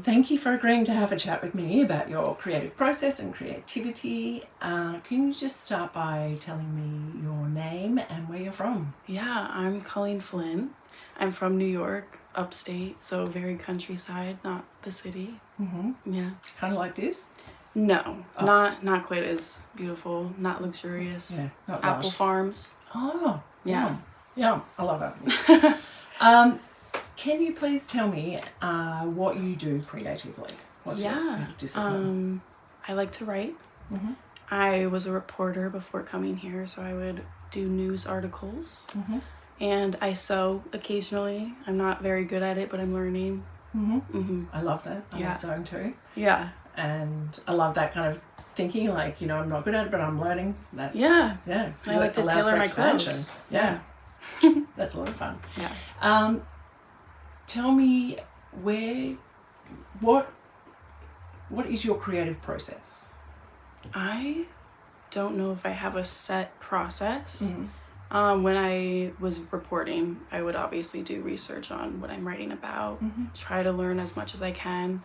Thank you for agreeing to have a chat with me about your creative process and creativity. Can you just start by telling me your name and where you're from? Yeah, I'm Colleen Flynn. I'm from New York, upstate, so very countryside, not the city. Yeah. Kind of like this? No, not quite as beautiful, not luxurious. Yeah, not Apple lush. farms. Oh, Yeah. Yum. I love it. Can you please tell me what you do creatively? What's your discipline? I like to write. I was a reporter before coming here, so I would do news articles. And I sew occasionally. I'm not very good at it, but I'm learning. I love that. I love sewing too. Yeah. And I love that kind of thinking, like, I'm not good at it, but I'm learning. That's I it like to allows tailor for my expansion. clothes. Yeah. That's a lot of fun. Yeah. Tell me what is your creative process? I don't know if I have a set process. When I was reporting, I would obviously do research on what I'm writing about, try to learn as much as I can,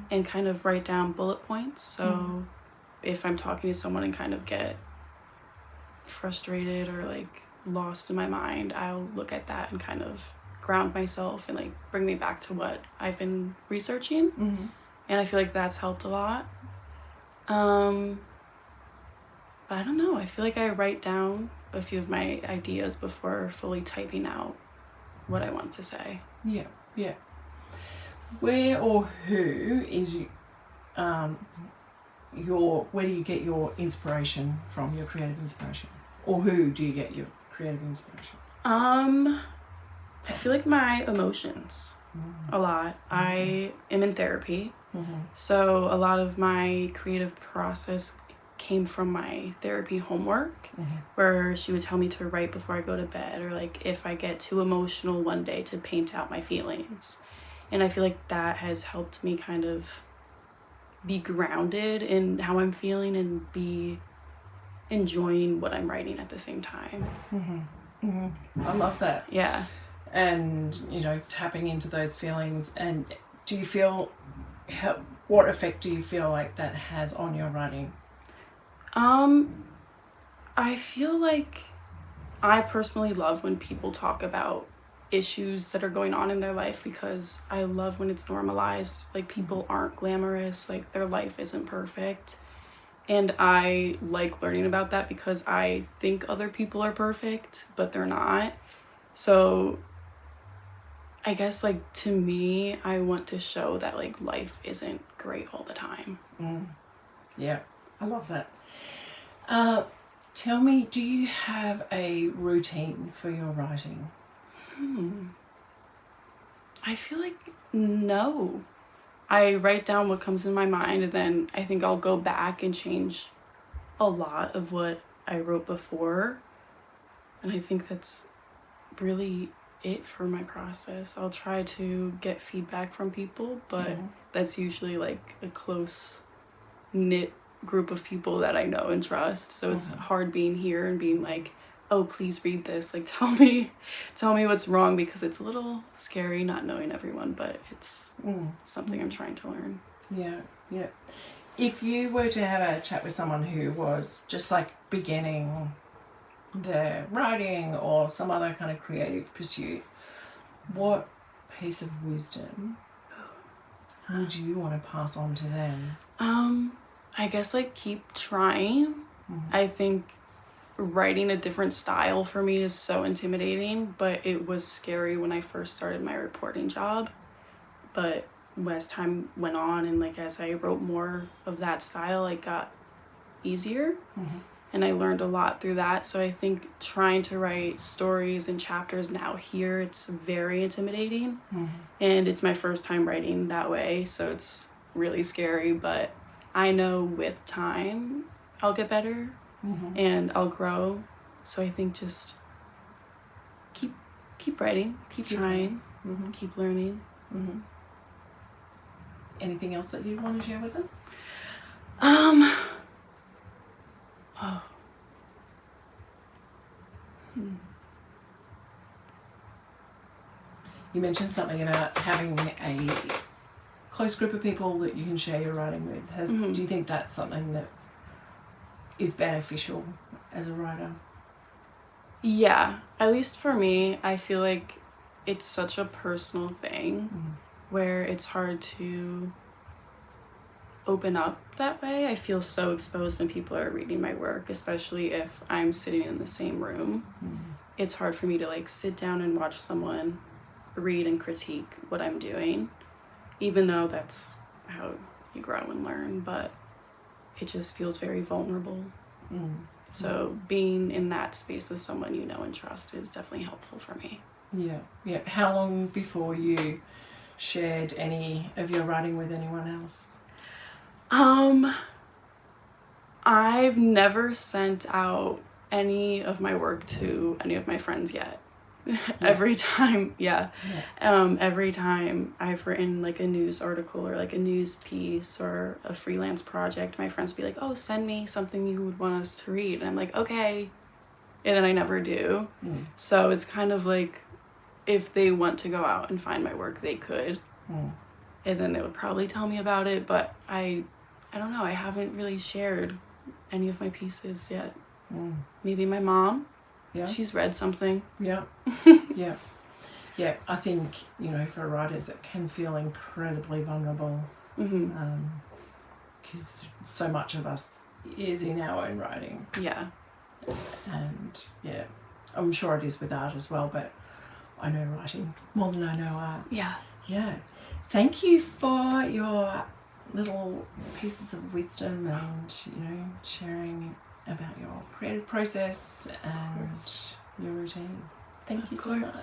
and kind of write down bullet points. So if I'm talking to someone and kind of get frustrated or like lost in my mind, I'll look at that and kind of ground myself and like bring me back to what I've been researching. And I feel like that's helped a lot. But I don't know, I feel like I write down a few of my ideas before fully typing out what I want to say. Yeah. Where or who is where do you get your inspiration from, your creative inspiration? Or who do you get your creative inspiration? I feel like my emotions a lot. I am in therapy, so a lot of my creative process came from my therapy homework, where she would tell me to write before I go to bed, or like if I get too emotional one day, to paint out my feelings. And I feel like that has helped me kind of be grounded in how I'm feeling and be enjoying what I'm writing at the same time. I love that. Yeah. And tapping into those feelings. And do you feel what effect do you feel like that has on your writing? I feel like I personally love when people talk about issues that are going on in their life, because I love when it's normalized. Like, people aren't glamorous, like their life isn't perfect. And I like learning about that because I think other people are perfect, but they're not. So I guess, like, to me, I want to show that like life isn't great all the time. Yeah, I love that. Tell me, do you have a routine for your writing? I feel like no. I write down what comes in my mind, and then I think I'll go back and change a lot of what I wrote before. And I think that's really it for my process. I'll try to get feedback from people, but that's usually like a close knit group of people that I know and trust. So it's hard being here and being like, oh, please read this. Like, tell me what's wrong, because it's a little scary not knowing everyone, but it's something I'm trying to learn. Yeah. If you were to have a chat with someone who was just like beginning their writing or some other kind of creative pursuit, what piece of wisdom would you want to pass on to them? I guess like keep trying. I think writing a different style for me is so intimidating, but it was scary when I first started my reporting job. But as time went on and like as I wrote more of that style, it got easier. And I learned a lot through that. So I think trying to write stories and chapters now here, it's very intimidating. And it's my first time writing that way, so it's really scary. But I know with time I'll get better and I'll grow. So I think just keep writing, keep trying, keep learning. Anything else that you'd want to share with them? You mentioned something about having a close group of people that you can share your writing with? Do you think that's something that is beneficial as a writer? Yeah, at least for me, I feel like it's such a personal thing where it's hard to open up that way. I feel so exposed when people are reading my work, especially if I'm sitting in the same room. It's hard for me to like sit down and watch someone read and critique what I'm doing, even though that's how you grow and learn, but it just feels very vulnerable. So being in that space with someone you know and trust is definitely helpful for me. Yeah. How long before you shared any of your writing with anyone else? I've never sent out any of my work to any of my friends yet. Every time every time I've written like a news article or like a news piece or a freelance project, my friends will be like, oh, send me something you would want us to read, and I'm like, okay, and then I never do. So it's kind of like if they want to go out and find my work, they could, and then they would probably tell me about it, but I don't know, I haven't really shared any of my pieces yet. Maybe my mom. Yeah. She's read something. Yeah. Yeah. I think, for writers it can feel incredibly vulnerable because so much of us is in our own writing. Yeah. And I'm sure it is with art as well, but I know writing more than I know art. Yeah. Thank you for your little pieces of wisdom and, sharing about your creative process and your routine. Thank you so much.